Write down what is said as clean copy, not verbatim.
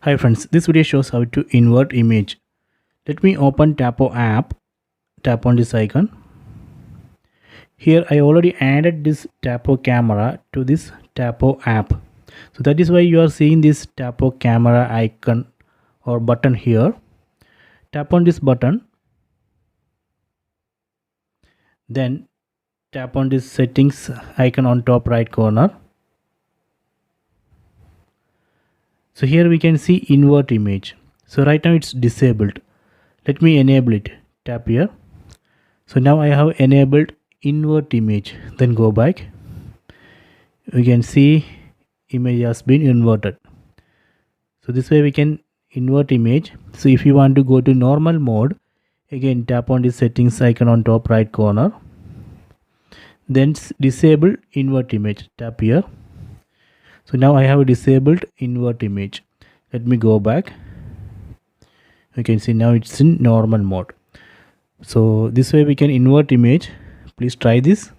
Hi friends, this video shows how to invert image. Let me open Tapo app, tap on this icon. Here I already added this Tapo camera to this Tapo app. So that is why you are seeing this Tapo camera icon or button here. Tap on this button. Then tap on this settings icon on top right corner. So here we can see invert image. So right now it's disabled. Let me enable it. Tap here. So now I have enabled invert image. Then go back. We can see image has been inverted. So this way we can invert image. So if you want to go to normal mode, again tap on the settings icon on top right corner. Then disable invert image. Tap here. So now I have disabled invert image. Let me go back. You can see now it's in normal mode. So this way we can invert image. Please try this.